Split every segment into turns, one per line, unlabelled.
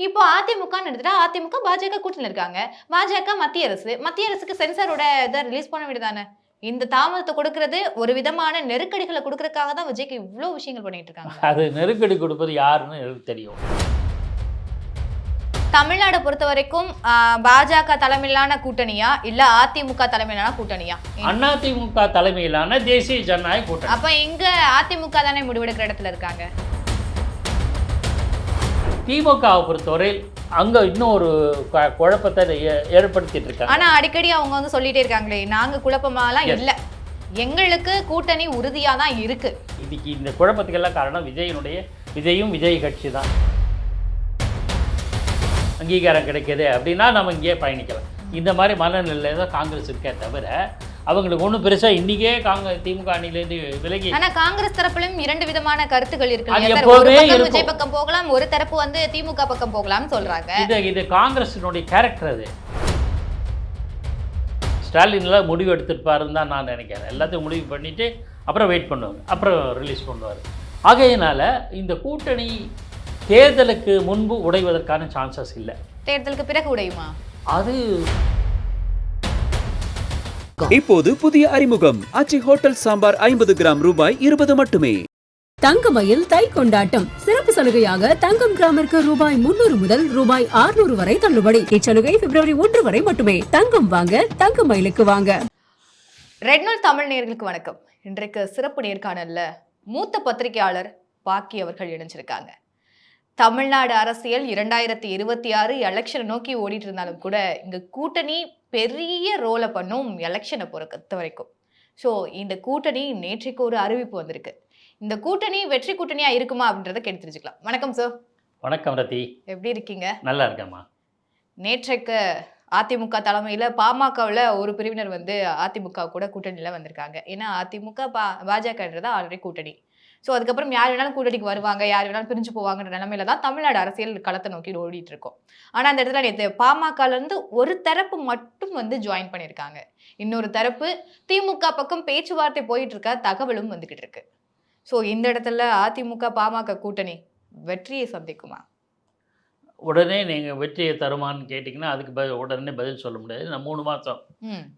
இப்போ அதிமுகன்னு எடுத்துட்டா அதிமுக பாஜக கூட்டணியில் இருக்காங்க. பாஜக மத்திய அரசுக்கு சென்சாரோட இதை ரிலீஸ் பண்ண வேண்டியதானே? இந்த தாமதத்தை கொடுக்கறது ஒரு விதமான நெருக்கடிகளை கொடுக்கறதுக்காக தான் விஜய்க்கு இவ்வளவு விஷயங்கள் பண்ணிட்டு இருக்காங்க.
அது நெருக்கடி கொடுப்பது யாருன்னு எனக்கு தெரியும்.
தமிழ்நாடு பொறுத்த வரைக்கும் பாஜக தலைமையிலான கூட்டணியா இல்ல அதிமுக தலைமையிலான கூட்டணியா?
அதிமுக தலைமையிலான தேசிய ஜனநாயக கூட்டணி.
அப்ப எங்க அதிமுக தானே முடிவெடுக்கிற இடத்துல இருக்காங்க.
திமுகவை பொறுத்தவரையில் அங்க இன்னும் ஒரு குழப்பத்தை ஏற்படுத்திட்டு இருக்காங்க.
ஆனா அடிக்கடி அவங்க வந்து சொல்லிட்டே இருக்காங்களே, நாங்க குழப்பமாலாம் இல்ல, எங்களுக்கு கூட்டணி உறுதியா தான் இருக்கு.
இதுக்கு இந்த குழப்பத்துக்கெல்லாம் காரணம் விஜயும் விஜய் கட்சி தான். அங்கீகாரம் கிடைக்கிது அப்படின்னா நம்ம இங்கேயே பயணிக்கலாம். இந்த மாதிரி மனநிலையில தான் காங்கிரஸ் இருக்கே தவிர அவங்களுக்கு ஒன்றும் பெருசாக இன்றைக்கே திமுக அணிலேருந்து விலகி.
ஆனால் காங்கிரஸ் தரப்புலையும் 2 விதமான கருத்துக்கள் இருக்கு. விஜய் பக்கம் போகலாம், ஒரு தரப்பு வந்து திமுக பக்கம் போகலாம்னு சொல்றாங்க.
இது காங்கிரஸினுடைய கேரக்டர். அது ஸ்டாலின்லாம் முடிவு எடுத்துருப்பாருன்னு தான் நான் நினைக்கிறேன். எல்லாத்தையும் முடிவு பண்ணிவிட்டு அப்புறம் வெயிட் பண்ணுவாங்க, அப்புறம் ரிலீஸ் பண்ணுவார். ஆகையினால இந்த கூட்டணி தேர்தலுக்கு முன்பு உடைவதற்கான சான்சஸ் இல்லை.
தேர்தலுக்கு பிறகு உடையுமா?
அது
இப்போது புதிய அறிமுகம் ஆச்சி ஹோட்டல் சாம்பார் 50 கிராம் ரூபாய் 20 மட்டுமே.
தங்கமயில் தை கொண்டாட்டம் சிறப்பு சலுகையாக தங்கம் கிராமிற்கு ரூபாய் 300 முதல் ரூபாய் 600 வரை தள்ளுபடி. இச்சலுகை பிப்ரவரி 1 வரை மட்டுமே. தங்கம் வாங்க தங்கமயிலுக்கு வாங்க.
ரெட் நியூஸ் தமிழ் நேயர்களுக்கு வணக்கம். இன்றைக்கு சிறப்பு நேர்காணல்ல மூத்த பத்திரிகையாளர் பாக்கி அவர்கள் இணைஞ்சிருக்காங்க. தமிழ்நாடு அரசியல் 2026 எலெக்ஷனை நோக்கி ஓடிட்டு இருந்தாலும் கூட இங்க கூட்டணி பெரிய ரோலை பண்ணும் எலெக்ஷனை பொறுத்த வரைக்கும். ஸோ இந்த கூட்டணி நேற்றைக்கு ஒரு அறிவிப்பு வந்திருக்கு. இந்த கூட்டணி வெற்றி கூட்டணியா இருக்குமா அப்படின்றத கேட்டு தெரிஞ்சுக்கலாம். வணக்கம் சார்.
வணக்கம் ரதி, எப்படி
இருக்கீங்க?
நல்லா இருக்கேம்மா.
நேற்றைக்கு அதிமுக தலைமையில் பாமகவில் ஒரு பிரிவினர் வந்து அதிமுக கூட கூட்டணியில் வந்திருக்காங்க. ஏன்னா அதிமுக பாஜகன்றது ஆல்ரெடி கூட்டணி. ஸோ அதுக்கப்புறம் யார் வேணாலும் கூட்டணிக்கு வருவாங்க, யார் வேணாலும் பிரிஞ்சு போவாங்கன்ற நிலைமையில தான் தமிழ்நாடு அரசியல் களத்தை நோக்கி ஓடிட்டு இருக்கோம். ஆனால் அந்த இடத்துல நேற்று பாமகலேருந்து ஒரு தரப்பு மட்டும் வந்து ஜாயின் பண்ணியிருக்காங்க. இன்னொரு தரப்பு திமுக பக்கம் பேச்சுவார்த்தை போயிட்டு இருக்க தகவலும் வந்துகிட்டு இருக்கு. ஸோ இந்த இடத்துல அதிமுக பாமக கூட்டணி வெற்றியை சந்திக்குமா?
உடனே நீங்கள் வெற்றியை தருமான்னு கேட்டிங்கன்னா அதுக்கு உடனே பதில் சொல்ல முடியாது. நான் 3 மாதம்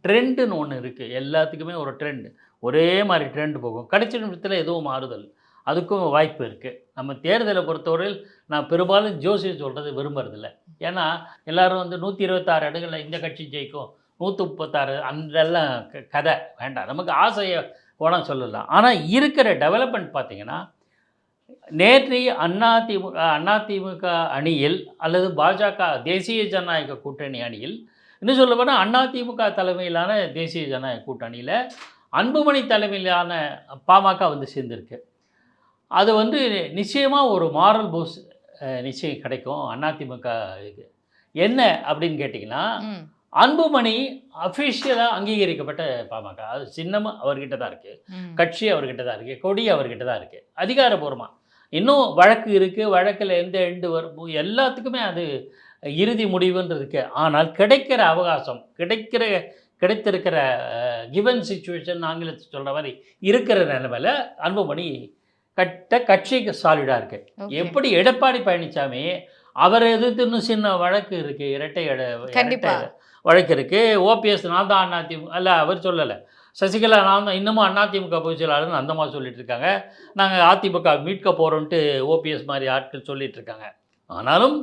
ட்ரெண்டுன்னு ஒன்று இருக்குது. எல்லாத்துக்குமே ஒரு ட்ரெண்டு, ஒரே மாதிரி ட்ரெண்டு போகும். கடைசி நிமிஷத்தில் எதுவும் மாறுதல், அதுக்கும் வாய்ப்பு இருக்குது. நம்ம தேர்தலை பொறுத்தவரையில் நான் பெரும்பாலும் ஜோசியம் சொல்கிறது விரும்புறதில்ல. ஏன்னா எல்லோரும் வந்து 126 இடங்களில் இந்த கட்சி ஜெயிக்கும், 136 அந்தெல்லாம் கதை வேண்டாம். நமக்கு ஆசையை போனால் சொல்லலாம். ஆனால் இருக்கிற டெவலப்மெண்ட் பார்த்திங்கன்னா நேற்றைய அதிமுக அணியில் அல்லது பாஜக தேசிய ஜனநாயக கூட்டணி அணியில், இன்னும் சொல்ல போனால் அதிமுக தலைமையிலான தேசிய ஜனநாயக கூட்டணியில் அன்புமணி தலைமையிலான பாமக வந்து சேர்ந்துருக்கு. அது வந்து நிச்சயமாக ஒரு மாரல் பூஸ் நிச்சயம் கிடைக்கும் அதிமுக. இது என்ன அப்படின்னு கேட்டிங்கன்னா, அன்புமணி அஃபிஷியலாக அங்கீகரிக்கப்பட்ட பாமக. அது சின்னமும் அவர்கிட்ட தான் இருக்குது, கட்சி அவர்கிட்ட தான் இருக்குது, கொடி அவர்கிட்ட தான் இருக்குது. அதிகாரபூர்வமாக இன்னும் வழக்கு இருக்குது, வழக்கில் எந்த எண்டு வரும் எல்லாத்துக்குமே அது இறுதி முடிவுன்னு இருக்குது. ஆனால் கிடைக்கிற அவகாசம், கிடைத்திருக்கிற கிவன் சிச்சுவேஷன் ஆங்கிலத்தில் சொல்கிற மாதிரி இருக்கிற நிலைமையில் அன்புமணி கட்சிக்கு சாலிடாக இருக்குது. எப்படி எடப்பாடி பழனிசாமி அவர் எதிர்த்து இன்னும் சின்ன வழக்கு இருக்குது, இரட்டை வழக்கு இருக்குது. ஓபிஎஸ் நான் தான் அதிமுக அல்ல, அவர் சொல்லலை. சசிகலா நான் தான் இன்னமும் அதிமுக பொதுச் செயலாளர்னு அந்த மாதிரி சொல்லிட்டு இருக்காங்க. நாங்கள் அதிமுக மீட்க போகிறோன்ட்டு ஓபிஎஸ் மாதிரி ஆட்கள் சொல்லிட்டு இருக்காங்க. ஆனாலும்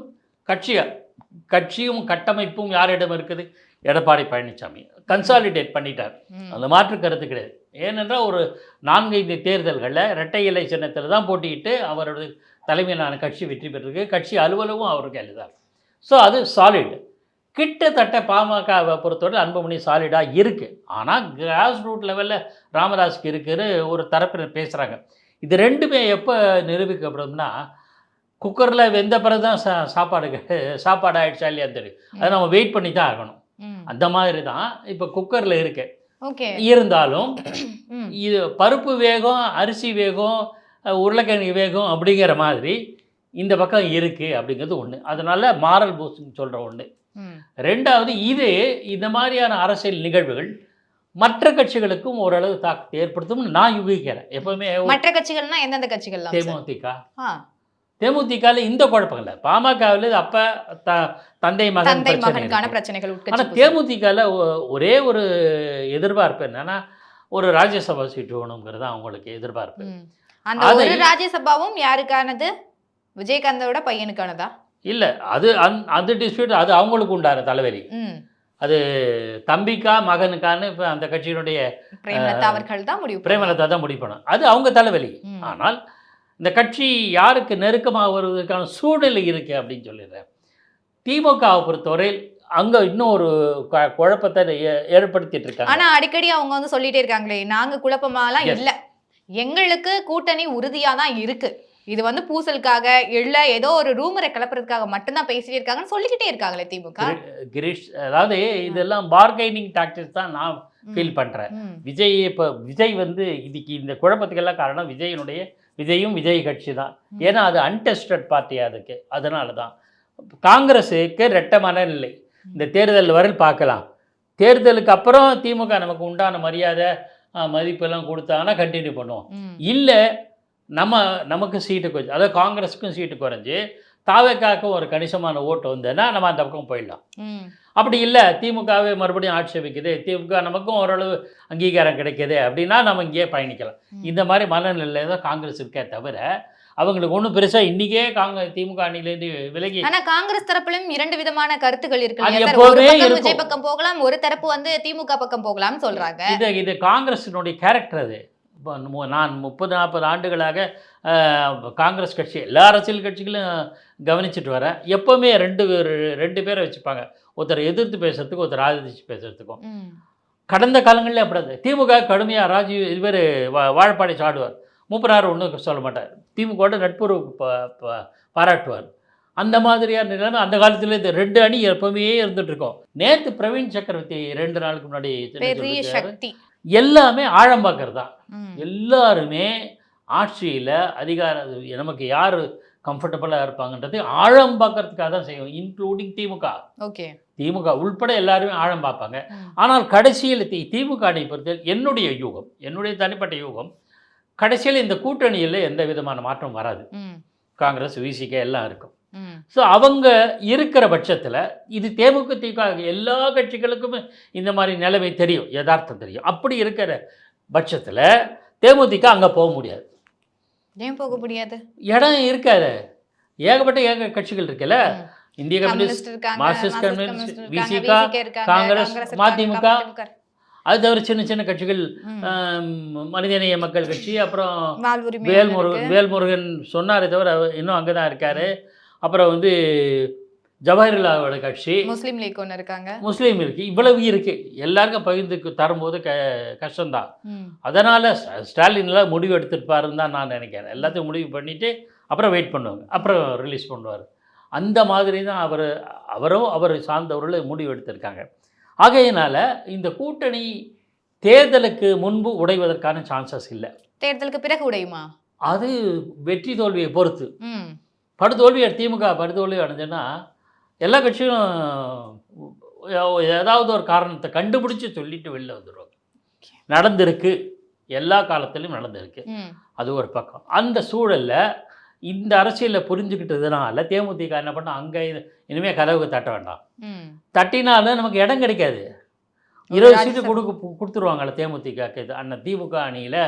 கட்சியும் கட்டமைப்பும் யாரிடம் இருக்குது? எடப்பாடி பழனிசாமி கன்சாலிடேட் பண்ணிட்டார். அந்த மாற்று கருத்து கிடையாது. ஏனென்றால் ஒரு 4-5 தேர்தல்களில் இரட்டை இலை சின்னத்தில் தான் போட்டிக்கிட்டு அவரோட தலைமையிலான கட்சி வெற்றி பெற்றிருக்கு. கட்சி அலுவலகம் அவருக்கு எழுதார். ஸோ அது சாலிட். கிட்டத்தட்ட பாமகவை பொறுத்தவரை அன்புமணி சாலிடாக இருக்குது. ஆனால் கிராஸ் ரூட் லெவலில் ராமதாஸுக்கு இருக்கிற ஒரு தரப்பினர் பேசுகிறாங்க. இது ரெண்டுமே எப்போ நிரூபிக்கப்படும்னா, குக்கரில் வெந்த பிறகு தான் சாப்பாடு ஆகிடுச்சா இல்லையா தெரியும். அதை நம்ம வெயிட் பண்ணி தான் ஆகணும். அந்த மாதிரி தான் இப்போ குக்கரில் இருக்கு. இருந்தாலும் இது பருப்பு வேகம், அரிசி வேகம், உருளைக்கிழங்கு வேகம் அப்படிங்கிற மாதிரி இந்த பக்கம் இருக்குது அப்படிங்கிறது ஒன்று. அதனால் மாரல் பூஸ்ட்னு சொல்கிற ஒன்று. ரெண்டாவது, இது இந்த மாதிரியான அரசியல் நிகழ்வுகள் மற்ற கட்சிகளுக்கும் ஓரளவு தாக்கத்தை ஏற்படுத்தும் நான் யூகிக்கிறேன். எப்பவுமே
மற்ற கட்சிகள்னா எந்தெந்த கட்சிகள்?
தேமுதிக, தேமுதிகவில் இந்த குழப்பம் இல்லை. பாமகவில் அப்போ தந்தை மகன்
தந்தை
பிரச்சனை
மகனுக்கான
இருக்கு.
பிரச்சனைகள்
ஆனால்
உட்கட்சி பூசல்.
தேமுதிகவில் ஒரே ஒரு எதிர்பார்ப்பு என்னன்னா, ஒரு ராஜ்யசபா சீட்டு வேணுங்கிறது தான் அவங்களுக்கு எதிர்பார்ப்பு.
அந்த ஒரு ராஜ்யசபாவும் யாருக்கானது? விஜயகாந்தோட பையனுக்கானதா? இல்லை,
அது டிஸ்பியூட், அது அவங்களுக்கு உண்டான தலைவலி. அது தம்பிக்கா மகனுக்கான்னு இப்போ அந்த கட்சியினுடைய
பிரேமலதா அவர்கள் தான் முடிவு
பிரேமலதா தான் முடிவு பண்ணணும். அது அவங்க தலைவலி. ஆனால் இந்த கட்சி யாருக்கு நெருக்கமாக வருவதற்கான சூழ்நிலை இருக்கு அப்படின்னு சொல்லிடுறேன். திமுகவை பொறுத்தவரையில் அங்கே இன்னும் ஒரு குழப்பத்தை ஏற்படுத்திட்டு இருக்காங்க.
ஆனால் அடிக்கடி அவங்க வந்து சொல்லிட்டே இருக்காங்களே, நாங்கள் குழப்பமாலாம் இல்லை, எங்களுக்கு கூட்டணி உறுதியாக தான் இருக்கு, இது வந்து பூசலுக்காக இல்லை ஏதோ ஒரு ரூமரை கிளப்புறதுக்காக மட்டும்தான் பேசிட்டே இருக்காங்கன்னு சொல்லிக்கிட்டே இருக்காங்களே திமுக.
கிரீஷ், அதாவது இதெல்லாம் பார்கெனிங் டாக்டிக்ஸ் தான் நான் ஃபீல் பண்ணுறேன். விஜய் வந்து இதுக்கு இந்த குழப்பத்துக்கெல்லாம் காரணம் விஜயும் விஜய் கட்சி தான். ஏன்னா அது அன்டெஸ்டட் பார்ட்டி அதுக்கு. அதனால தான் காங்கிரஸுக்கு ரெட்ட மனநிலை. இந்த தேர்தல் வரையில் பார்க்கலாம், தேர்தலுக்கு அப்புறம் திமுக நமக்கு உண்டான மரியாதை மதிப்பெல்லாம் கொடுத்தாங்கன்னா கண்டினியூ பண்ணுவோம். இல்லை நமக்கு சீட்டு குறைஞ்சி, அதாவது காங்கிரஸுக்கும் சீட்டு குறைஞ்சி தாவேக்காவுக்கும் ஒரு கணிசமான ஓட்டு வந்ததுன்னா நம்ம அந்த பக்கம் போயிடலாம். அப்படி இல்லை, திமுகவே மறுபடியும் ஆட்சேபிக்குது, திமுக நமக்கும் ஓரளவு அங்கீகாரம் கிடைக்கிது அப்படின்னா நம்ம இங்கேயே பயணிக்கலாம். இந்த மாதிரி மனநிலை தான் காங்கிரஸ் இருக்கே தவிர அவங்களுக்கு ஒன்றும் பெருசாக இன்றைக்கே திமுக அணிலேருந்து விலகி.
ஆனால் காங்கிரஸ் தரப்புலையும் இரண்டு விதமான கருத்துக்கள் இருக்கு. விஜய் பக்கம் போகலாம், ஒரு தரப்பு வந்து திமுக பக்கம் போகலாம்னு சொல்கிறாங்க.
இது காங்கிரஸினுடைய கேரக்டர். அது இப்போ நான் 30-40 ஆண்டுகளாக காங்கிரஸ் கட்சி எல்லா அரசியல் கட்சிகளும் கவனிச்சுட்டு வரேன். எப்போவுமே ரெண்டு பேரை வச்சுப்பாங்க, ஒருத்தர் எதிர்த்து பேசுறதுக்கும் ஒருத்தர் ஆதரிச்சு பேசுறதுக்கும். கடந்த காலங்களில் அப்படி திமுக கடுமையாக இவர் வாழப்பாடி சாடுவார், மூப்பனார் ஒன்றும் சொல்ல மாட்டார், திமுகவோட நட்புறவு பாராட்டுவார். அந்த மாதிரியான நிலைமை அந்த காலத்தில் இந்த ரெண்டு அணி எப்பவுமே இருந்துகிட்ருக்கோம். நேற்று பிரவீன் சக்கரவர்த்தி 2 நாளுக்கு முன்னாடி எல்லாமே ஆழம் பார்க்கறது தான். எல்லாருமே ஆட்சியில் அதிகாரம் நமக்கு யார் கம்ஃபர்டபுளாக இருப்பாங்கன்றது ஆழம் பார்க்கறதுக்காக தான் செய்வோம், இன்க்ளூடிங் திமுக. திமுக உள்பட எல்லாருமே ஆழம் பார்ப்பாங்க. ஆனால் கடைசியில் திமுக அணி பொறுத்த என்னுடைய தனிப்பட்ட யூகம், கடைசியில் இந்த கூட்டணியில் எந்த விதமான மாற்றம் வராது. காங்கிரஸ் விசிக எல்லாம் இருக்கும். ஸோ அவங்க இருக்கிற பட்சத்தில் இது திமுக எல்லா கட்சிகளுக்குமே இந்த மாதிரி நிலைமை தெரியும், யதார்த்தம் தெரியும். அப்படி இருக்கிற பட்சத்தில் தேமுதிக அங்கே போக முடியாது.
ஏன் போக முடியாது?
இடம் இருக்காது, ஏகப்பட்ட கட்சிகள் இருக்குல்ல. இந்திய கம்யூனிஸ்ட், மார்க்சிஸ்ட் கம்யூனிஸ்ட், விசிக, காங்கிரஸ், மதிமுக, அது தவிர சின்ன கட்சிகள், மனிதநேய மக்கள் கட்சி, அப்புறம் வேல்முருகன் சொன்னாரே தவிர இன்னும் அங்கே தான் இருக்கார். அப்புறம் வந்து ஜவஹர்லாலோட கட்சி,
முஸ்லீம் லீக் ஒன்று இருக்காங்க,
முஸ்லீம் இருக்குது, இவ்வளவு இருக்குது. எல்லாருக்கும் பகிர்ந்து தரும்போது கஷ்டம்தான். அதனால் ஸ்டாலின்லாம் முடிவு எடுத்துருப்பாருன்னு தான் நான் நினைக்கிறேன். எல்லாத்தையும் முடிவு பண்ணிவிட்டு அப்புறம் வெயிட் பண்ணுவாங்க, அப்புறம் ரிலீஸ் பண்ணுவார். அந்த மாதிரி தான் அவர் சார்ந்தவர்கள் முடிவு எடுத்திருக்காங்க. ஆகையினால் இந்த கூட்டணி தேர்தலுக்கு முன்பு உடைவதற்கான சான்சஸ் இல்லை.
தேர்தலுக்கு பிறகு உடையுமா?
அது வெற்றி தோல்வியை பொறுத்து. திமுக படுதோல்வி அடைஞ்சேன்னா எல்லா கட்சியும் ஏதாவது ஒரு காரணத்தை கண்டுபிடிச்சி சொல்லிட்டு வெளில வந்துடுவாங்க. நடந்திருக்கு, எல்லா காலத்திலையும் நடந்திருக்கு. அது ஒரு பக்கம். அந்த சூழலில் இந்த அரசியலை புரிஞ்சுக்கிட்டதுனால தேமுதிக என்ன பண்ணால், அங்கே இனிமேல் கதவுக்கு தட்ட வேண்டாம், தட்டினாலும் நமக்கு இடம் கிடைக்காது. 20 சீட்டு கொடுத்துருவாங்கள்ல தேமுதிக. அண்ணன் திமுக அணியில்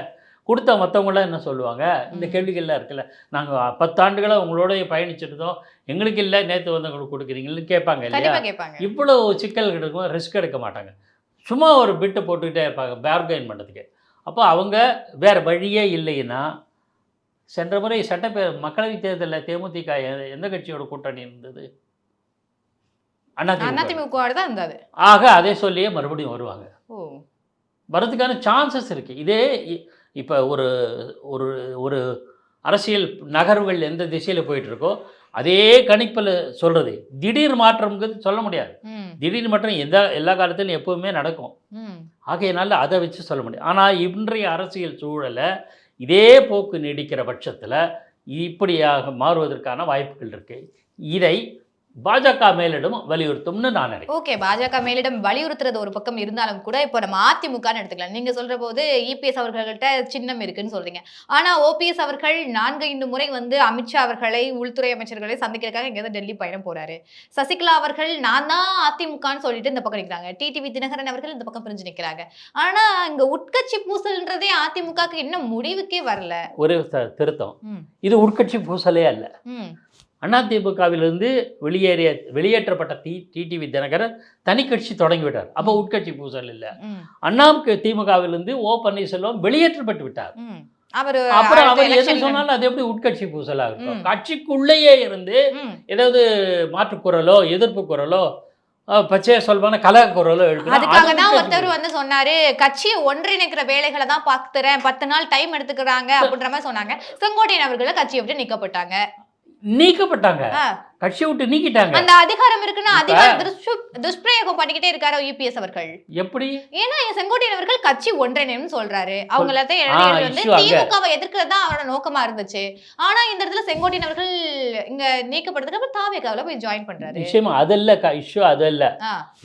கொடுத்த மற்றவங்களாம் என்ன சொல்லுவாங்க, இந்த கேள்விகள்லாம் இருக்குல்ல, நாங்கள் 10 ஆண்டுகளாக உங்களோடய பயணிச்சிருந்தோம், எங்களுக்கு இல்லை நேற்று வந்தவங்களுக்கு கொடுக்குறீங்கன்னு கேட்பாங்க இல்லையா? இவ்வளோ சிக்கல்கள் இருக்கும், ரிஸ்க் எடுக்க மாட்டாங்க, சும்மா ஒரு பிட்டு போட்டுக்கிட்டே இருப்பாங்க பார்கெயின் பண்ணுறதுக்கு. அப்போ அவங்க வேறு வழியே இல்லைன்னா, சென்ற முறை மக்களவைத் தேர்தலில் தேமுதிக எந்த கட்சியோட கூட்டணி இருந்தது?
அதிமுக தான் இருந்தது.
ஆக அதே சொல்லியே மறுபடியும் வருவாங்க, வரதுக்கான சான்சஸ் இருக்குது. இதே இப்போ ஒரு ஒரு அரசியல் நகர்வுகள் எந்த திசையில் போயிட்டுருக்கோ அதே கணிப்பில் சொல்கிறது. திடீர் மாற்றம்ங்கிறது சொல்ல முடியாது. திடீர் மாற்றம் எல்லா காலத்திலும் எப்போவுமே நடக்கும். ஆகையினால அதை வச்சு சொல்ல முடியும். ஆனால் இன்றைய அரசியல் சூழலை இதே போக்கு நீடிக்கிற பட்சத்தில் இப்படியாக மாறுவதற்கான வாய்ப்புகள் இருக்குது. இதை பாஜக மேலிடம் வலியுறுத்தும்னு நான் நினைக்கிறேன்.
ஓகே, பாஜக மேலிடம் வலியுறுத்துறது ஒரு பக்கம் இருந்தாலும் கூட இப்போ நம்ம அதிமுகன்னு எடுத்துக்கலாம். நீங்க சொல்ற போது இபிஎஸ் அவர்கள்ட்ட சின்னம் இருக்குன்னு சொல்றீங்க. ஆனா ஓபிஎஸ் அவர்கள் 4-5 முறை வந்து அமித்ஷா அவர்களை, உள்துறை அமைச்சர்களை சந்திக்கிறதுக்காக எங்கேயாவது டெல்லி பயணம் போறாரு. சசிகலா அவர்கள் நான் தான் அதிமுகன்னு சொல்லிட்டு இந்த பக்கம் நிற்கிறாங்க. டிடிவி தினகரன் அவர்கள் இந்த பக்கம் பிரிஞ்சு நிற்கிறாங்க. ஆனா இங்க உட்கட்சி பூசல்ன்றதே அதிமுகக்கு இன்னும் முடிவுக்கே வரல.
ஒரு திருத்தம், இது உட்கட்சி பூசலே அல்ல. அதிமுகவிலிருந்து வெளியேற்றப்பட்ட டிடிவி தினகரன் தனி கட்சி தொடங்கிவிட்டார். அப்போ உட்கட்சி பூசல் இல்லை. திமுகவிலிருந்து ஓ பன்னீர்செல்வம் வெளியேற்றப்பட்டு விட்டார். அப்புறம் அவர் எது சொன்னாலும் அது எப்படி உட்கட்சி பூசல் ஆகட்டும். கட்சிக்குள்ளேயே இருந்து ஏதாவது மாற்றுக்குரலோ எதிர்ப்பு குரலோ பச்சையா சொல்வான கலக குரலோ எழுப்பி,
அதுக்காக தான் ஒருத்தர் வந்து சொன்னாரு, கட்சியை ஒன்றிணைக்கிற வேலைகளை தான் பார்த்துறேன், 10 நாள் டைம் எடுத்துக்கிறாங்க அப்படின்ற மாதிரி சொன்னாங்க. செங்கோட்டையன் அவர்களை கட்சியை விட்டு நீக்கப்பட்டாங்க. கட்சியை விட்டு நீக்கிட்டாங்க. அந்த அதிகாரம் இருக்குன்னா துஷ்பிரயோகம் பண்ணிக்கிட்டே இருக்காரு யூபிஎஸ் அவர்கள். எப்படி? ஏன்னா செங்கோட்டையன் அவர்கள் கட்சி ஒன்றிணைன்னு சொல்றாரு. அவங்க எல்லாத்தையும் வந்து திமுகவை எதிர்க்கிறது தான் அவரோட நோக்கமா இருந்துச்சு. ஆனா இந்த இடத்துல செங்கோட்டையன் அவர்கள் இங்க நீக்கப்படுறதுக்கு அப்புறம் தாவேகாவுல போய் ஜாயின் பண்றாரு. நிச்சயமா அதல்ல இஷ்யூ, அதல்ல.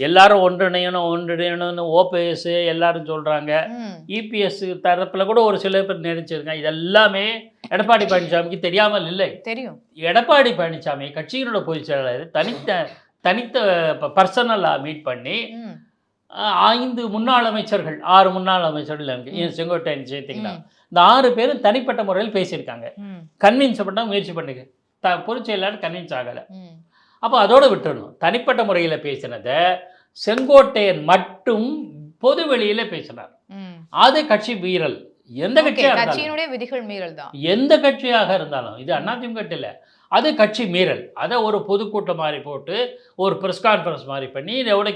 எல்லாரும் ஒன்றிணையணும்னு ஓபிஎஸ் எல்லாரும் சொல்றாங்க. இபிஎஸ் தரப்புல கூட ஒரு சில பேர் நினைச்சிருக்காங்க. இதெல்லாமே எடப்பாடி பழனிசாமிக்கு தெரியாமல் இல்லை, தெரியும். எடப்பாடி பழனிசாமி கட்சியினோட பொதுச் செயலாளர் தனித்த பர்சனலாக மீட் பண்ணி 5 முன்னாள் அமைச்சர்கள் 6 முன்னாள் அமைச்சர்கள் எனக்கு செங்கோட்டையன் சேர்த்தீங்கன்னா இந்த 6 பேரும் தனிப்பட்ட முறையில் பேசியிருக்காங்க. கன்வின்ஸ் பண்ண முயற்சி பண்ணுங்க, பொதுச் செயலாளர் கன்வின்ஸ் ஆகலை. அப்போ அதோடு விட்டுறணும். தனிப்பட்ட முறையில் பேசினதை செங்கோட்டையன் மட்டும் பொது வெளியில் பேசினார். அது கட்சி மீறல். எந்த கட்சியினுடைய விதிகள் மீறல் தான். எந்த கட்சியாக இருந்தாலும், இது அதிமுக இல்லை, அது கட்சி மீறல். அதை ஒரு பொதுக்கூட்டம் மாதிரி போட்டு ஒரு ப்ரெஸ் கான்ஃபரன்ஸ் மாதிரி பண்ணி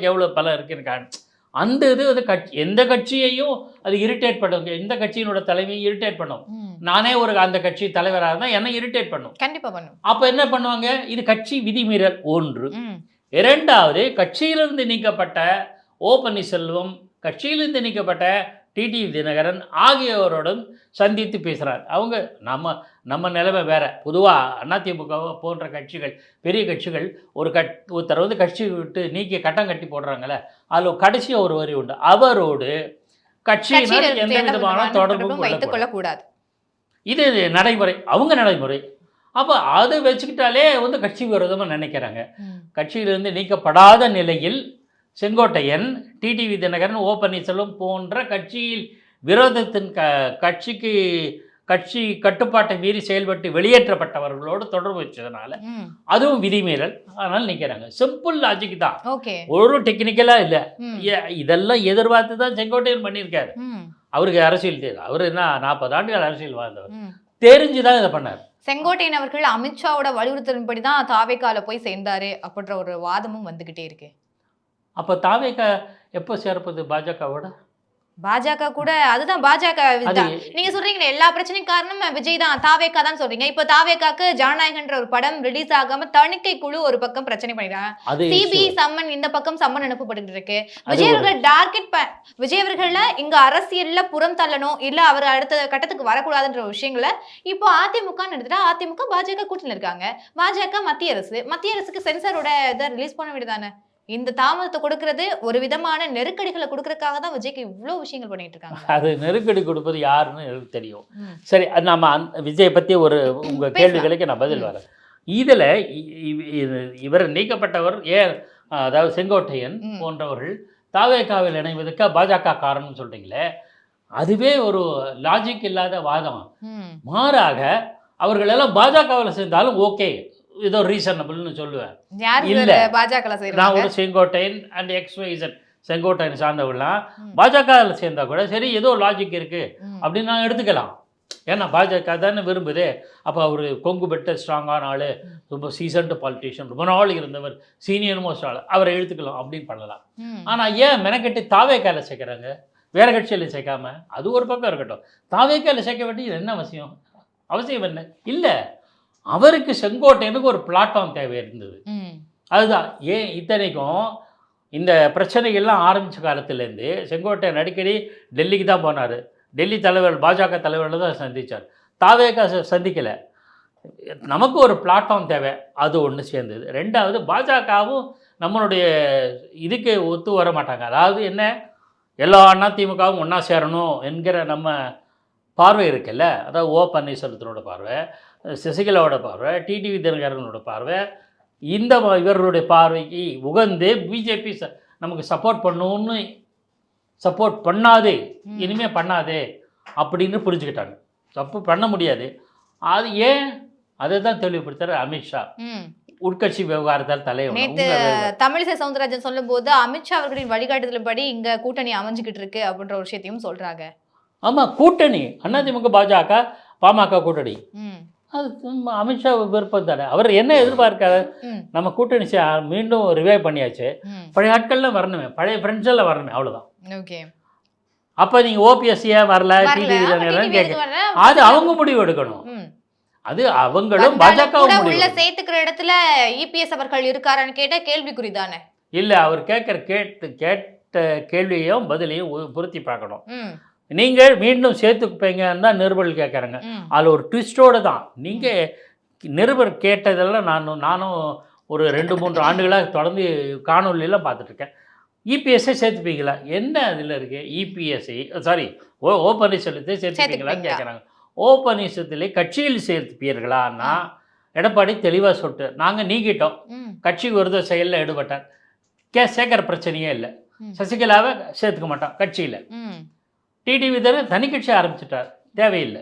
எவ்வளோ பலம் இருக்குன்னு அந்த இது அது எந்த கட்சியையும் அது இரிட்டேட் பண்ணும். எந்த கட்சியினோட தலைமையும் இரிட்டேட் பண்ணும். நானே அந்த கட்சி தலைவராக இருந்தால் என்ன இரிட்டேட் பண்ணும், கண்டிப்பாக பண்ணும். அப்போ என்ன பண்ணுவாங்க? இது கட்சி விதிமீறல் ஒன்று. இரண்டாவது, கட்சியிலிருந்து நீக்கப்பட்ட ஓ பன்னீர்செல்வம், கட்சியிலிருந்து நீக்கப்பட்ட டிடிவி தினகரன் ஆகியோருடன் சந்தித்து பேசுகிறார். அவங்க நம்ம நிலைமை வேற. பொதுவாக அதிமுக போன்ற கட்சிகள், பெரிய கட்சிகள் ஒருத்தர் வந்து கட்சி விட்டு நீக்கி கட்டம் கட்டி போடுறாங்களே, அதில் கடைசியாக ஒரு வரி உண்டு, அவரோடு கட்சியினர் எந்த விதமான தொடர்பும் வைத்துக் கொள்ளக்கூடாது. இது நடைமுறை, அவங்க நடைமுறை. அப்போ அதை வச்சுக்கிட்டாலே வந்து கட்சி விரோதமாக நினைக்கிறாங்க. கட்சியிலிருந்து நீக்கப்படாத நிலையில் செங்கோட்டையன், டிடிவி தினகரன், ஓ பன்னீர்செல்வம் போன்ற கட்சியில் விரோதத்தின் கட்சி கட்டுப்பாட்டை மீறி செயல்பட்டு வெளியேற்றப்பட்டவர்களோடு தொடர்பு வச்சதுனால அதுவும் விதிமீறல். அதனால நிற்கிறாங்க. சிம்பிள் லாஜிக் தான், ஒரு டெக்னிக்கலாக இல்லை. இதெல்லாம் எதிர்பார்த்து தான் செங்கோட்டையன் பண்ணியிருக்காரு. அவருக்கு அரசியல் தெரியும். அவர் என்ன 40 ஆண்டுகள் அரசியல் வாழ்ந்தவர், தெரிஞ்சுதான் இதை பண்ணார். செங்கோட்டையன் அவர்கள் அமித்ஷாவோட வலியுறுத்தலின்படி தான் தாவேகால போய் சேர்ந்தாரு அப்படின்ற ஒரு வாதமும் வந்துகிட்டே இருக்கு. அப்போ தாவேகா எப்போ சேர்ப்பது பாஜகவோட? பாஜக கூட அதுதான் பாஜக. நீங்க சொல்றீங்களே எல்லா பிரச்சனையும் காரணம் விஜய் தான், தாவேகா தான் சொல்றீங்க. இப்போ தாவேகாக்கு ஜனநாயகன்ற ஒரு படம் ரிலீஸ் ஆகாம தணிக்கை குழு ஒரு பக்கம் பிரச்சனை பண்ணிடுறாங்க. சிபிஐ சம்மன் இந்த பக்கம் சம்மன் அனுப்பப்பட்டு இருக்கு. விஜய் அவர்கள் விஜய் அவர்கள இங்க அரசியல்ல புறம் தள்ளணும், இல்ல அவர் அடுத்த கட்டத்துக்கு வரக்கூடாதுன்ற விஷயங்களை இப்போ அதிமுக எடுத்துட்டா, அதிமுக பாஜக கூட்டணியில் இருக்காங்க. பாஜக மத்திய அரசுக்கு சென்சாரோட இதை ரிலீஸ் பண்ண வேண்டியதானே? இந்த தாமதத்தை கொடுக்கறது ஒரு விதமான நெருக்கடிகளை கொடுக்கறதுக்காக தான் விஜய்க்கு இவ்வளோ விஷயங்கள் பண்ணிட்டு இருக்காங்க. அது நெருக்கடி கொடுப்பது யாருன்னு எனக்கு தெரியும். சரி, நம்ம விஜயை பற்றி உங்கள் கேள்விகளுக்கு நான் பதில் வரேன். இதில் இவர் நீக்கப்பட்டவர் அதாவது செங்கோட்டையன் போன்றவர்கள் தாவேகாவில் இணைவதற்கு பாஜக காரணம்னு சொல்கிறீங்களே, அதுவே ஒரு லாஜிக் இல்லாத வாதம். மாறாக அவர்களெல்லாம் பாஜகவில் சேர்ந்தாலும் ஓகே, இதோ ரீசனபிள்னு சொல்லுவேன். இல்லை, நான் ஒரு செங்கோட்டையன் அண்ட் XYZ செங்கோட்டையன் சார்ந்தவர்களாம் பாஜகவில் சேர்ந்தா கூட சரி, ஏதோ லாஜிக் இருக்குது அப்படின்னு நான் எடுத்துக்கலாம். ஏன்னா பாஜக தானே விரும்புது. அப்போ அவர் கொங்கு பெட்ட ஸ்ட்ராங்கான ஆள், ரொம்ப சீசன்டு பாலிட்டிஷியன், ரொம்ப நாள் இருந்தவர், சீனியர் மோஸ்ட் ஆள், அவரை எடுத்துக்கலாம் அப்படின்னு பண்ணலாம். ஆனால் ஏன் மெனக்கட்டி தாவேகால சேர்க்குறாங்க, வேறு கட்சியில் சேர்க்காம? அது ஒரு பக்கம் இருக்கட்டும். தாவேகால சேர்க்க வேண்டியது என்ன அவசியம் என்ன இல்லை. அவருக்கு செங்கோட்டையனுக்கு ஒரு பிளாட்ஃபார்ம் தேவை இருந்தது. அதுதான் இத்தனைக்கும் இந்த பிரச்சனைகள்லாம் ஆரம்பித்த காலத்துலேருந்து செங்கோட்டையன் அடிக்கடி டெல்லிக்கு தான் போனார். டெல்லி தலைவர் பாஜக தலைவர்கள் தான் சந்தித்தார். தாவேகா சந்திக்கலை.
நமக்கு ஒரு பிளாட்ஃபார்ம் தேவை, அது ஒன்று சேர்ந்தது. ரெண்டாவது பாஜகவும் நம்மளுடைய இதுக்கு ஒத்து வர மாட்டாங்க. அதாவது என்ன, எல்லா அதிமுகவும் ஒன்றா சேரணும் என்கிற நம்ம பார்வை இருக்குல்ல, அதாவது ஓ பன்னீர்செல்வத்தினோட பார்வை, சசிகலாவோட பார்வை, டிடிவி தினகரனோட பார்வை, இந்த இவர்களுடைய பார்வைக்கு உகந்து பிஜேபி நமக்கு சப்போர்ட் பண்ணணும்னு சப்போர்ட் பண்ணாதே, இனிமேல் பண்ணாதே அப்படின்னு புரிஞ்சுக்கிட்டாங்க. தப்பு பண்ண முடியாது. அது ஏன் அதை தான் தெளிவுபடுத்துகிறார் அமித்ஷா. உட்கட்சி விவகாரத்தால்
நேத்து தமிழிசை சவுந்தரராஜன் சொல்லும் போது அமித்ஷா அவர்களின் வழிகாட்டுதலின்படி இங்க கூட்டணி அமைஞ்சுக்கிட்டு இருக்கு அப்படின்ற ஒரு விஷயத்தையும் சொல்றாங்க.
ஆமா, கூட்டணி அதிமுக பாஜக பாமக கூட்டணி, அது அமித்ஷா விருப்பம் தானே. அவர் என்ன எதிர்பார்க்காரு, நம்ம கூட்டணி மீண்டும் ரிவைவ் பண்ணியாச்சு, பழைய ஆட்கள்லாம் வரணுமே, பழைய ஃப்ரெண்ட்ஸ் எல்லாம் வரணுமே, அவ்வளோதான்.
ஓகே,
அப்போ நீங்கள் ஓபிஎஸ் ஏன் வரல, டிடிவி கேட்க, அது அவங்க முடிவு எடுக்கணும். அது அவங்களும் பாஜகவும்
உள்ள சேர்த்துக்கிற இடத்துல இபிஎஸ் அவர்கள் இருக்காரான்னு கேட்ட கேள்விக்குறி தானே. இல்லை,
அவர் கேட்ட கேள்வியையும் பதிலையும் பொருத்தி பார்க்கணும். நீங்கள் மீண்டும் சேர்த்துப்பீங்கன்னு தான் நிருபர்கள் கேட்குறாங்க. அதில் ஒரு ட்விஸ்டோடு தான் நீங்கள் நிருபர் கேட்டதெல்லாம் நானும் ஒரு 2-3 ஆண்டுகளாக தொடர்ந்து காணொலியெல்லாம் பார்த்துட்ருக்கேன். இபிஎஸ்ஸை சேர்த்துப்பீங்களா, என்ன அதில் இருக்குது, இபிஎஸ்ஐ சாரி ஓ பன்னீர்செல்வத்தை சேர்த்துப்பீங்களான்னு கேட்குறாங்க. ஓ பன்னீர்செல்வத்திலே கட்சியில் சேர்த்துப்பீர்களான்னா எடப்பாடி தெளிவாக சொல்லிட்டு, நாங்கள் நீக்கிட்டோம், கட்சிக்கு விரோத செயலில் ஈடுபட்டார், சேர்க்குற பிரச்சனையே இல்லை, சசிகலாவை சேர்த்துக்க மாட்டோம் கட்சியில், டிடிவி தனி கட்சி ஆரம்பிச்சிட்டார், தேவையில்லை,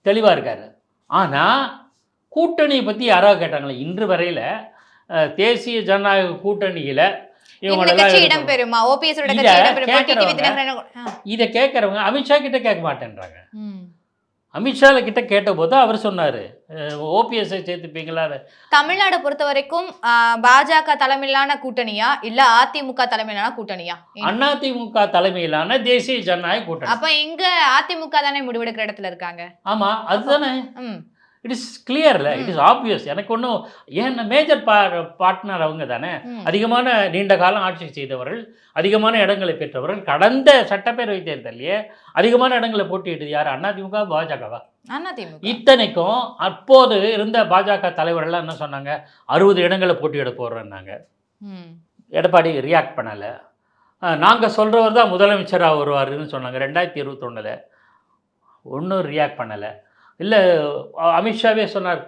தெளிவாக இருக்கார். ஆனால் கூட்டணியை பற்றி யாராவது கேட்டாங்களே, இன்று வரையில் தேசிய ஜனநாயக கூட்டணியில் இதை கேட்குறவங்க அமித்ஷா கிட்ட கேட்க மாட்டேன்றாங்க. அமித்ஷா கிட்ட கேட்ட போது அவர் சொன்னார் ஓபிஎஸ்ஐ சேர்த்துப்பீங்களா.
தமிழ்நாடு பொறுத்த வரைக்கும் பாஜக தலைமையிலான கூட்டணியா இல்ல அதிமுக தலைமையிலான கூட்டணியா?
அதிமுக தலைமையிலான தேசிய ஜனநாயக கூட்டணி.
அப்ப எங்க அதிமுக தானே முடிவெடுக்கிற இடத்துல இருக்காங்க.
ஆமா, அதுதானே. இட் இஸ் கிளியர்ல, இட் இஸ் ஆப்வியஸ். எனக்கு ஒன்றும் ஏன்னா மேஜர் பார்ட்னர் அவங்க தானே, அதிகமான நீண்ட காலம் ஆட்சி செய்தவர்கள், அதிகமான இடங்களை பெற்றவர்கள். கடந்த சட்டப்பேரவை தேர்தலையே அதிகமான இடங்களை போட்டியிட்டது யார், அதிமுக பாஜகவா? இத்தனைக்கும் அப்போது இருந்த பாஜக தலைவர்கள்லாம் என்ன சொன்னாங்க, 60 இடங்களை போட்டியிட போடுறேன்னாங்க. எடப்பாடி ரியாக்ட் பண்ணலை. நாங்கள் சொல்கிறவர் தான் முதலமைச்சராக வருவாருன்னு சொன்னாங்க 2021. ஒன்றும் ரியாக்ட் பண்ணலை. இல்லை, அமித்ஷாவே சொன்னார்.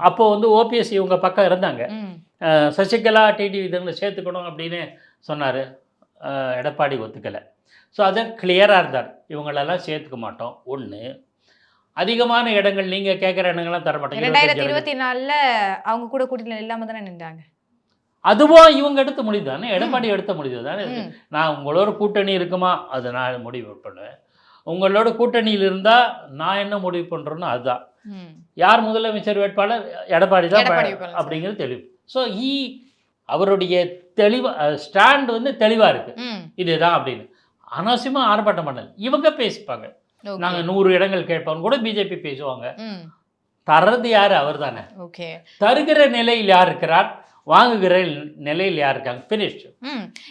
அப்போது ஓபிஎஸ் இவங்க பக்கம் இருந்தாங்க, சசிகலா டிடிவி இதுங்களை சேர்த்துக்கணும் அப்படின்னு சொன்னார். எடப்பாடி ஒத்துக்கலை. ஸோ அதை கிளியராக இருந்தார், இவங்களெல்லாம் சேர்த்துக்க மாட்டோம். ஒன்று, அதிகமான இடங்கள் நீங்கள் கேட்குற இடங்கள்லாம் தர மாட்டோம்.
2024 அவங்க கூட கூட்டணியில் இல்லாமல் தானே நின்றாங்க.
அதுவும் இவங்க எடுத்த முடிவு தானே, எடப்பாடி எடுத்த முடிவு தானே. நான் உங்களோட கூட்டணி இருக்குமா, அது நான் முடிவு பண்ணுவேன். உங்களோட கூட்டணியில் இருந்தால் நான் என்ன முடிவு பண்ணுறேன்னு அதுதான். யார் முதலமைச்சர் வேட்பாளர், எடப்பாடி தான் அப்படிங்கிறது தெளிவு. ஸோ அவருடைய ஸ்டாண்ட் தெளிவாக இருக்குது, இதுதான் அப்படின்னு. அனாவசியமாக ஆர்ப்பாட்டம் பண்ணல. இவங்க பேசிப்பாங்க, நாங்கள் 100 இடங்கள் கேட்போம் கூட பிஜேபி பேசுவாங்க. தர்றது யார், அவர் தானே. தருகிற நிலையில் யார் இருக்கிறார், வாங்குகிற நிலையில் யார் இருக்காங்க, ஃபினிஷ்.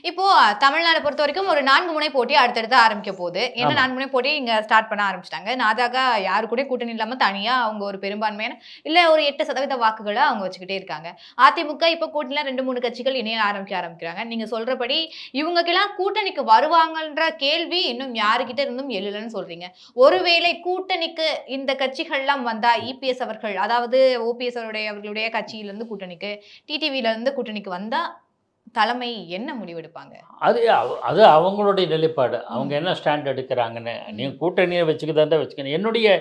இப்போ தமிழ்நாடு பொறுத்த வரைக்கும் ஒரு 4 முனை போட்டி அடுத்தடுத்து ஆரம்பிக்க போகுது. ஏன்னா 4 முனை போட்டி இங்க ஸ்டார்ட் பண்ண ஆரம்பிச்சிட்டாங்க. நாதாக யாரு கூட கூட்டணி இல்லாம தனியா அவங்க ஒரு பெரும்பான்மையான இல்ல ஒரு 8% வாக்குகளை அவங்க வச்சுக்கிட்டே இருக்காங்க. அதிமுக இப்போ கூட்டணியில 2-3 கட்சிகள் இணைய ஆரம்பிக்கிறாங்க. நீங்க சொல்றபடி இவங்கெல்லாம் கூட்டணிக்கு வருவாங்கன்ற கேள்வி இன்னும் யாருக்கிட்ட இருந்தும் எழலன்னு சொல்றீங்க. ஒருவேளை கூட்டணிக்கு இந்த கட்சிகள்லாம் வந்தா இபிஎஸ் அவர்கள், அதாவது ஓபிஎஸ் அவர்களுடைய கட்சியிலிருந்து கூட்டணிக்கு, டிடிவி இருந்து கூட்டணிக்கு வந்தா தலைமை என்ன முடிவெடுப்பாங்க?
அது அவங்களுடைய நிலைப்பாடு, அவங்க என்ன ஸ்டாண்ட் எடுக்கிறாங்கன்னு. நீங்கள் கூட்டணியை வச்சுக்கிதான் வச்சுக்கணும். என்னுடைய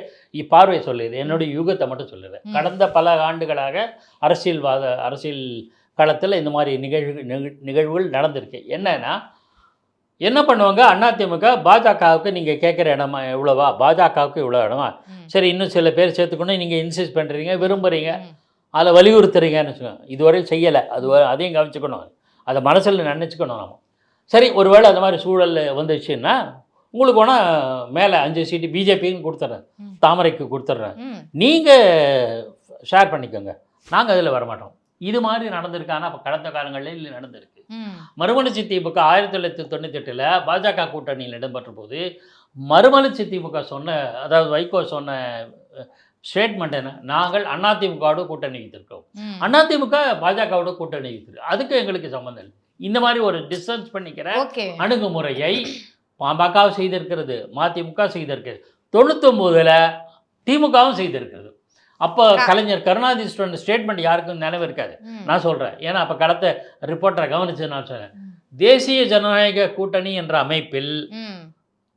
பார்வை சொல்லுது, என்னுடைய யூகத்தை மட்டும் சொல்லுது. கடந்த பல ஆண்டுகளாக அரசியல் களத்தில் இந்த மாதிரி நிகழ்வுகள் நடந்திருக்கு. என்னன்னா, என்ன பண்ணுவாங்க, அதிமுக பாஜகவுக்கு நீங்கள் கேட்குற இடமா எவ்வளோவா, பாஜகவுக்கு இவ்வளோ இடமா, சரி இன்னும் சில பேர் சேர்த்துக்கணும், நீங்கள் இன்சிஸ்ட் பண்ணுறீங்க, விரும்புகிறீங்க, அதை வலியுறுத்துறீங்கன்னு வச்சுக்கோங்க. இதுவரையும் செய்யலை, அதையும் கவனிச்சுக்கணும், அதை மனசில் நினச்சிக்கணும் நம்ம. சரி, ஒருவேளை அந்த மாதிரி சூழல் வந்துச்சுன்னா உங்களுக்கு வேணால் மேலே 5 சீட்டு பிஜேபின்னு கொடுத்துட்றேன், தாமரைக்கு கொடுத்துட்றேன், நீங்கள் ஷேர் பண்ணிக்கோங்க, நாங்கள் அதில் வரமாட்டோம். இது மாதிரி நடந்திருக்கானா அப்போ கடந்த காலங்களில் இல்லை, நடந்திருக்கு. மறுமலர்ச்சி திமுக 1998 பாஜக கூட்டணியில் இடம்பெற்ற போது மறுமலர்ச்சி திமுக சொன்ன, அதாவது வைகோ ஸ்டேட்மெண்ட் என்ன, நாங்கள் அதிமுகவோட கூட்டணி வைத்திருக்கோம்,
ம்.
அதிமுக பாஜகவோட கூட்டணி வைத்திருக்கு, அதுக்கு எங்களுக்கு சம்மந்தம் இல்லை. இந்த மாதிரி ஒரு டிஸ்டன்ஸ் பண்ணிக்கிற
ஓகே.
அணுகுமுறையை பாமக செய்திருக்கிறது, மதிமுக செய்திருக்கிறது, 99ல் திமுகவும் செய்திருக்கிறது. அப்போ கலைஞர் கருணாநிதி ஸ்டேட்மெண்ட் யாருக்கும் நினைவு இருக்காது,
ம்.
நான் சொல்கிறேன். ஏன்னா அப்போ கடத்த ரிப்போர்ட்டரை கவனிச்சு நான் சொன்னேன், தேசிய ஜனநாயக கூட்டணி என்ற அமைப்பில்
ம்.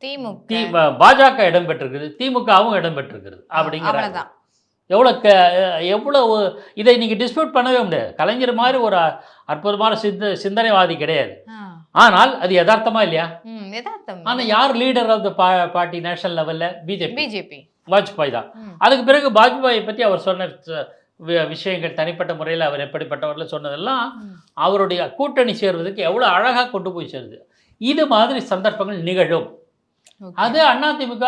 திமுக
பாஜக இடம் பெற்றிருக்குது, திமுகவும் இடம் பெற்றிருக்கிறது அப்படிங்கிற
அவ்வளவுதான்.
எவ்வளவு இதை நீங்கள் டிஸ்பியூட் பண்ணவே முடியாது. கலைஞர் மாதிரி ஒரு அற்புதமான சிந்தனைவாதி கிடையாது,
ஆ.
ஆனால் அது யதார்த்தமா இல்லையா?
ம். யதார்த்தம்.
ஆனால் யார் leader of the party national லெவலில்?
பிஜேபி.
வாஜ்பாய் தான்.
ம்.
அதுக்கு பிறகு வாஜ்பாயை பற்றி அவர் சொன்ன விஷயங்கள், தனிப்பட்ட முறையில் அவர் எப்படிப்பட்டவரில் சொன்னதெல்லாம்
ம்.
அவருடைய கூட்டணி சேர்வதற்கு எவ்வளோ அழகாக கொண்டு போய் சேருது. இது மாதிரி சந்தர்ப்பங்கள் நிகழும்.
ஓகே.
அது அதிமுக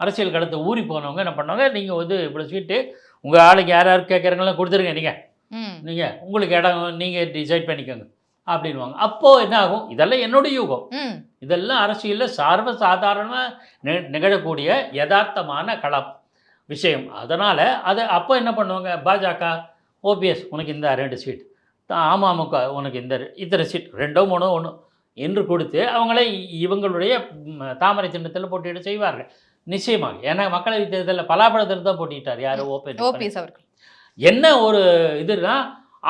அரசியல் கடத்த ஊறி போனவங்க என்ன பண்ணாங்க, நீங்கள் வந்து இவ்வளோ சீட்டு உங்கள் ஆளுங்க யார் கேட்குறாங்களோ கொடுத்துருங்க,
ம்.
நீங்கள் உங்களுக்கு இடம் நீங்கள் டிசைட் பண்ணிக்கோங்க அப்படின்வாங்க. அப்போது என்ன ஆகும்? இதெல்லாம் என்னுடைய யூகம்,
ம்.
இதெல்லாம் அரசியலில் சாதாரணமாக நிகழக்கூடிய யதார்த்தமான களம் விஷயம். அதனால் அது அப்போ என்ன பண்ணுவாங்க, பாஜக ஓபிஎஸ் உனக்கு இந்த 2 சீட், அமமுக உனக்கு இந்த இத்தனை சீட், 2 3 1 என்று கொடுத்து அவங்களை இவங்களுடைய தாமரை சின்னத்தில் போட்டியிட செய்வார்கள் நிச்சயமாக. ஏன்னா மக்களவைத் தேர்தலில் பலாப்பழத்தில் தான் போட்டிட்டார் யார்,
ஓபிஎஸ் அவர்கள்.
என்ன ஒரு இதுனா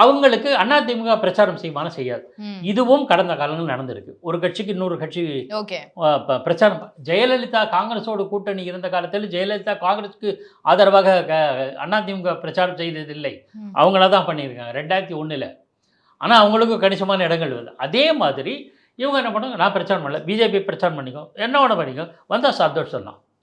அவங்களுக்கு அதிமுக பிரச்சாரம் செய்யுமானா செய்யாது.
ம்.
இதுவும் கடந்த காலங்கள் நடந்திருக்கு. ஒரு கட்சிக்கு இன்னொரு கட்சி
ஓகே.
பிரச்சாரம். ஜெயலலிதா காங்கிரஸோடு கூட்டணி இருந்த காலத்தில் ஜெயலலிதா காங்கிரஸுக்கு ஆதரவாக அதிமுக பிரச்சாரம் செய்ததில்லை,
ம்.
அவங்கள தான் பண்ணியிருக்காங்க 2001. ஆனால் அவங்களுக்கு கணிசமான இடங்கள் வருது. அதே மாதிரி இவங்க என்ன பண்ணுவாங்க, நான் பிரச்சாரம் பண்ணல, பிஜேபி பிரச்சாரம் பண்ணிக்கோ, என்ன வேணும் பண்ணிக்கோ, வந்தால் சந்தோஷம் தான்.